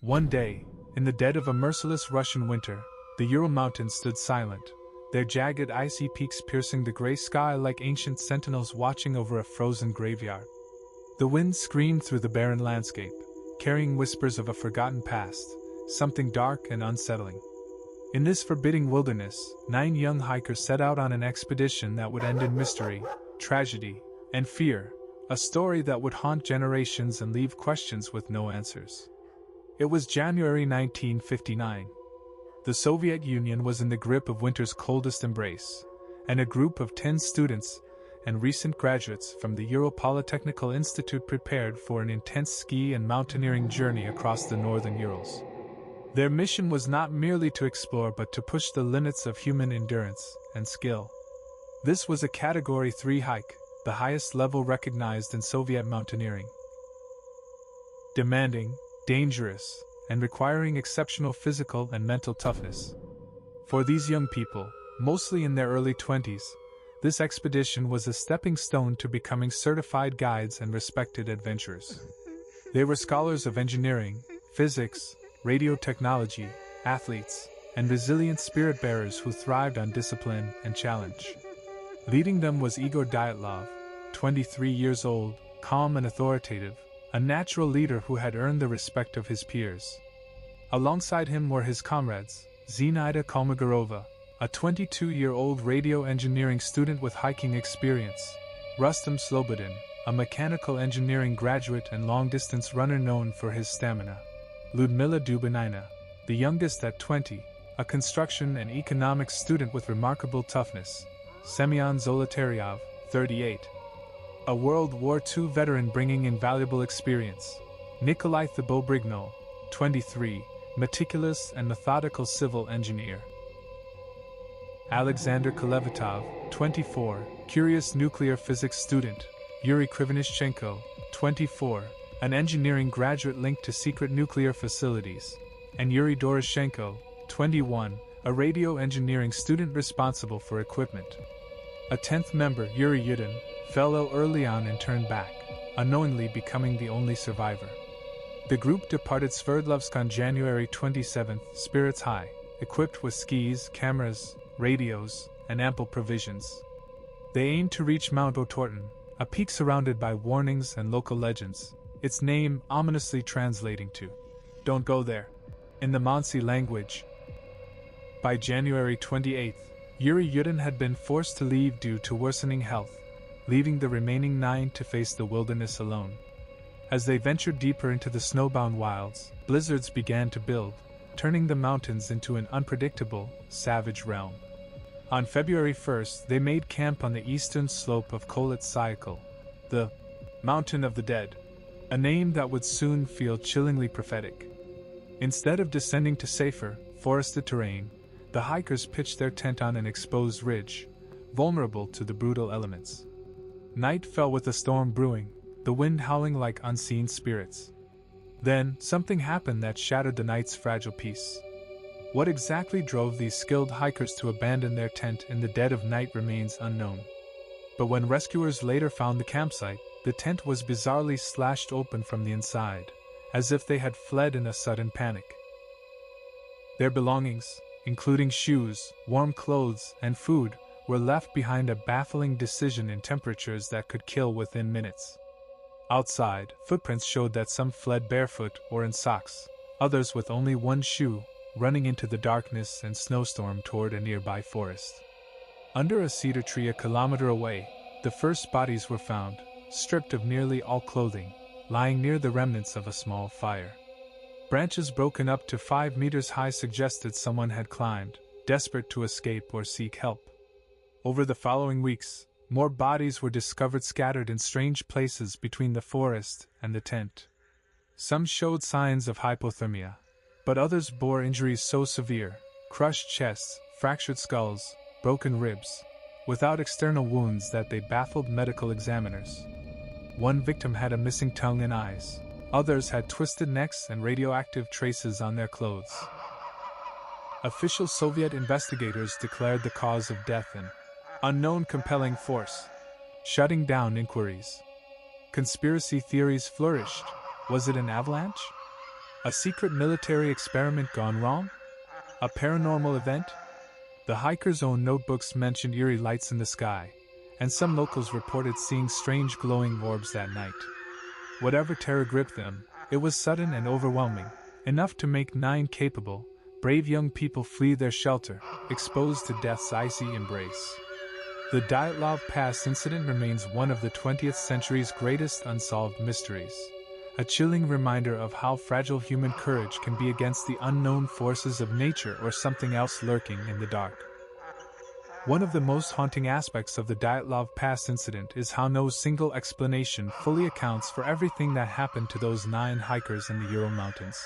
One day, in the dead of a merciless Russian winter, the Ural Mountains stood silent, their jagged icy peaks piercing the gray sky like ancient sentinels watching over a frozen graveyard. The wind screamed through the barren landscape, carrying whispers of a forgotten past, something dark and unsettling. In this forbidding wilderness, 9 young hikers set out on an expedition that would end in mystery, tragedy, and fear, a story that would haunt generations and leave questions with no answers. It was January 1959. The Soviet Union was in the grip of winter's coldest embrace, and a group of 10 students and recent graduates from the Ural Polytechnical Institute prepared for an intense ski and mountaineering journey across the northern Urals. Their mission was not merely to explore but to push the limits of human endurance and skill. This was a Category 3 hike, the highest level recognized in Soviet mountaineering. Demanding, dangerous, and requiring exceptional physical and mental toughness. For these young people, mostly in their early 20s, this expedition was a stepping stone to becoming certified guides and respected adventurers. They were scholars of engineering, physics, radio technology, athletes, and resilient spirit-bearers who thrived on discipline and challenge. Leading them was Igor Dyatlov, 23 years old, calm and authoritative, a natural leader who had earned the respect of his peers. Alongside him were his comrades, Zinaida Kolmogorova, a 22-year-old radio engineering student with hiking experience, Rustam Slobodin, a mechanical engineering graduate and long-distance runner known for his stamina, Ludmila Dubinina, the youngest at 20, a construction and economics student with remarkable toughness, Semyon Zolotaryov, 38, a World War II veteran bringing invaluable experience, Nikolai Thibault-Brignol, 23, meticulous and methodical civil engineer, Alexander Kolevatov, 24, curious nuclear physics student, Yuri Krivonishenko, 24, an engineering graduate linked to secret nuclear facilities, and Yuri Doroshenko, 21, a radio engineering student responsible for equipment. A 10th member, Yuri Yudin, fell ill early on and turned back, unknowingly becoming the only survivor. The group departed Sverdlovsk on January 27, spirits high, equipped with skis, cameras, radios, and ample provisions. They aimed to reach Mount Otorten, a peak surrounded by warnings and local legends, its name ominously translating to, "Don't go there," in the Mansi language. By January 28, Yuri Yudin had been forced to leave due to worsening health, leaving the remaining 9 to face the wilderness alone. As they ventured deeper into the snowbound wilds, blizzards began to build, turning the mountains into an unpredictable, savage realm. On February 1st, they made camp on the eastern slope of Kholat Syakhl, the Mountain of the Dead, a name that would soon feel chillingly prophetic. Instead of descending to safer, forested terrain, the hikers pitched their tent on an exposed ridge, vulnerable to the brutal elements. Night fell with a storm brewing, the wind howling like unseen spirits. Then, something happened that shattered the night's fragile peace. What exactly drove these skilled hikers to abandon their tent in the dead of night remains unknown. But when rescuers later found the campsite, the tent was bizarrely slashed open from the inside, as if they had fled in a sudden panic. Their belongings, including shoes, warm clothes, and food, were left behind, a baffling decision in temperatures that could kill within minutes. Outside, footprints showed that some fled barefoot or in socks, others with only one shoe, running into the darkness and snowstorm toward a nearby forest. Under a cedar tree a kilometer away, the first bodies were found, stripped of nearly all clothing, lying near the remnants of a small fire. Branches broken up to 5 meters high suggested someone had climbed, desperate to escape or seek help. Over the following weeks, more bodies were discovered scattered in strange places between the forest and the tent. Some showed signs of hypothermia, but others bore injuries so severe, crushed chests, fractured skulls, broken ribs, without external wounds that they baffled medical examiners. One victim had a missing tongue and eyes, others had twisted necks and radioactive traces on their clothes. Official Soviet investigators declared the cause of death an unknown compelling force, shutting down inquiries. Conspiracy theories flourished. Was it an avalanche? A secret military experiment gone wrong? A paranormal event? The hikers' own notebooks mentioned eerie lights in the sky, and some locals reported seeing strange glowing orbs that night. Whatever terror gripped them, it was sudden and overwhelming, enough to make 9 capable, brave young people flee their shelter, exposed to death's icy embrace. The Dyatlov Pass Incident remains one of the 20th century's greatest unsolved mysteries, a chilling reminder of how fragile human courage can be against the unknown forces of nature or something else lurking in the dark. One of the most haunting aspects of the Dyatlov Pass Incident is how no single explanation fully accounts for everything that happened to those 9 hikers in the Ural Mountains.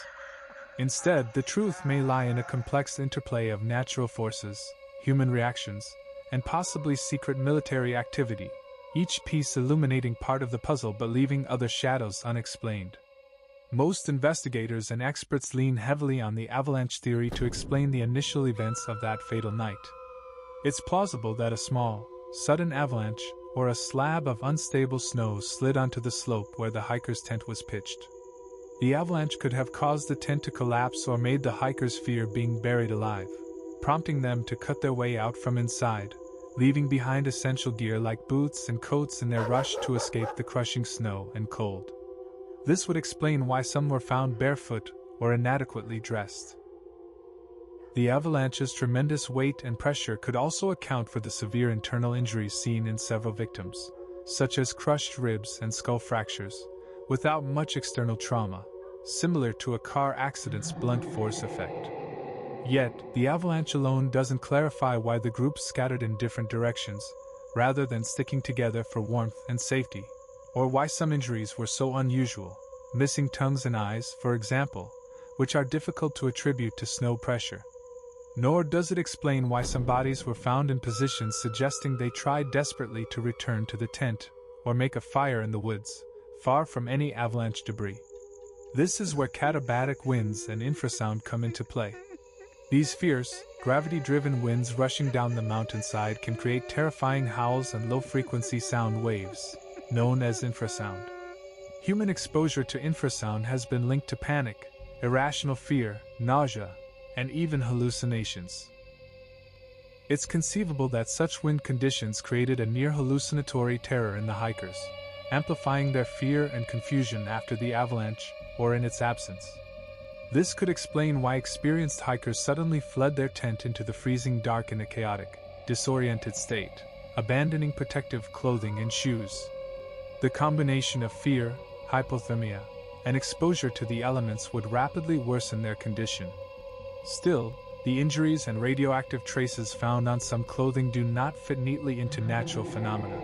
Instead, the truth may lie in a complex interplay of natural forces, human reactions, and possibly secret military activity, each piece illuminating part of the puzzle but leaving other shadows unexplained. Most investigators and experts lean heavily on the avalanche theory to explain the initial events of that fatal night. It's plausible that a small, sudden avalanche, or a slab of unstable snow slid onto the slope where the hiker's tent was pitched. The avalanche could have caused the tent to collapse or made the hikers fear being buried alive, prompting them to cut their way out from inside, leaving behind essential gear like boots and coats in their rush to escape the crushing snow and cold. This would explain why some were found barefoot or inadequately dressed. The avalanche's tremendous weight and pressure could also account for the severe internal injuries seen in several victims, such as crushed ribs and skull fractures, without much external trauma, similar to a car accident's blunt force effect. Yet, the avalanche alone doesn't clarify why the group scattered in different directions, rather than sticking together for warmth and safety, or why some injuries were so unusual, missing tongues and eyes, for example, which are difficult to attribute to snow pressure. Nor does it explain why some bodies were found in positions suggesting they tried desperately to return to the tent or make a fire in the woods, far from any avalanche debris. This is where katabatic winds and infrasound come into play. These fierce, gravity-driven winds rushing down the mountainside can create terrifying howls and low-frequency sound waves, known as infrasound. Human exposure to infrasound has been linked to panic, irrational fear, nausea, and even hallucinations. It's conceivable that such wind conditions created a near hallucinatory terror in the hikers, amplifying their fear and confusion after the avalanche or in its absence. This could explain why experienced hikers suddenly fled their tent into the freezing dark in a chaotic, disoriented state, abandoning protective clothing and shoes. The combination of fear, hypothermia, and exposure to the elements would rapidly worsen their condition. Still, the injuries and radioactive traces found on some clothing do not fit neatly into natural phenomena.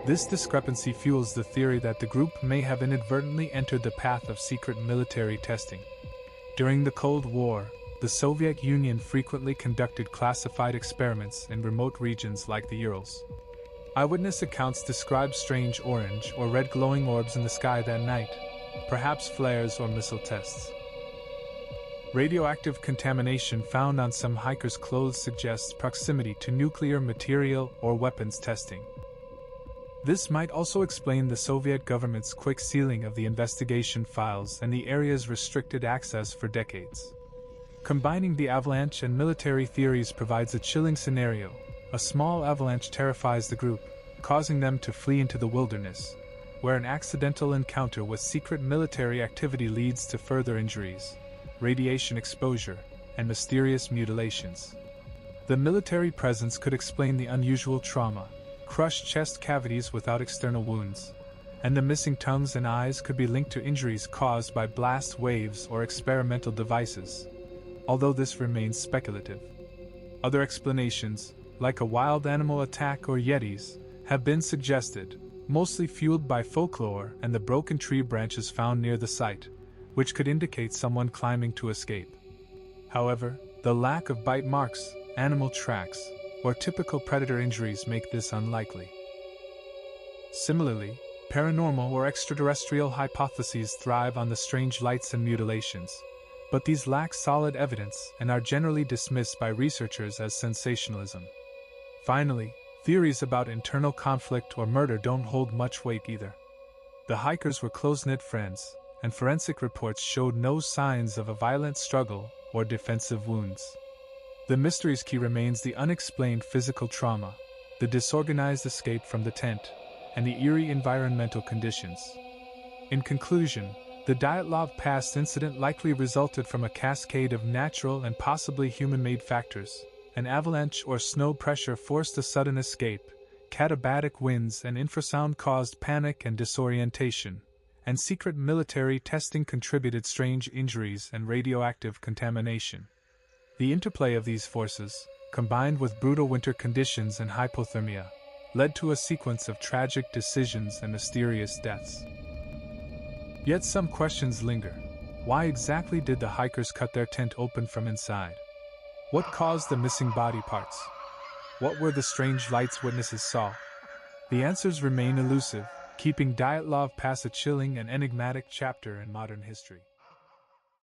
This discrepancy fuels the theory that the group may have inadvertently entered the path of secret military testing. During the Cold War, the Soviet Union frequently conducted classified experiments in remote regions like the Urals. Eyewitness accounts describe strange orange or red glowing orbs in the sky that night, perhaps flares or missile tests. Radioactive contamination found on some hikers' clothes suggests proximity to nuclear material or weapons testing. This might also explain the Soviet government's quick sealing of the investigation files and the area's restricted access for decades. Combining the avalanche and military theories provides a chilling scenario. A small avalanche terrifies the group, causing them to flee into the wilderness, where an accidental encounter with secret military activity leads to further injuries, radiation exposure, and mysterious mutilations. The military presence could explain the unusual trauma, crushed chest cavities without external wounds, and the missing tongues and eyes could be linked to injuries caused by blast waves or experimental devices, although this remains speculative. Other explanations, like a wild animal attack or yetis, have been suggested, mostly fueled by folklore and the broken tree branches found near the site, which could indicate someone climbing to escape. However, the lack of bite marks, animal tracks, or typical predator injuries make this unlikely. Similarly, paranormal or extraterrestrial hypotheses thrive on the strange lights and mutilations, but these lack solid evidence and are generally dismissed by researchers as sensationalism. Finally, theories about internal conflict or murder don't hold much weight either. The hikers were close-knit friends, and forensic reports showed no signs of a violent struggle or defensive wounds. The mystery's key remains the unexplained physical trauma, the disorganized escape from the tent, and the eerie environmental conditions. In conclusion, the Dyatlov Pass incident likely resulted from a cascade of natural and possibly human-made factors. An avalanche or snow pressure forced a sudden escape, katabatic winds and infrasound caused panic and disorientation, and secret military testing contributed strange injuries and radioactive contamination. The interplay of these forces, combined with brutal winter conditions and hypothermia, led to a sequence of tragic decisions and mysterious deaths. Yet some questions linger. Why exactly did the hikers cut their tent open from inside? What caused the missing body parts? What were the strange lights witnesses saw? The answers remain elusive, keeping Dyatlov Pass a chilling and enigmatic chapter in modern history.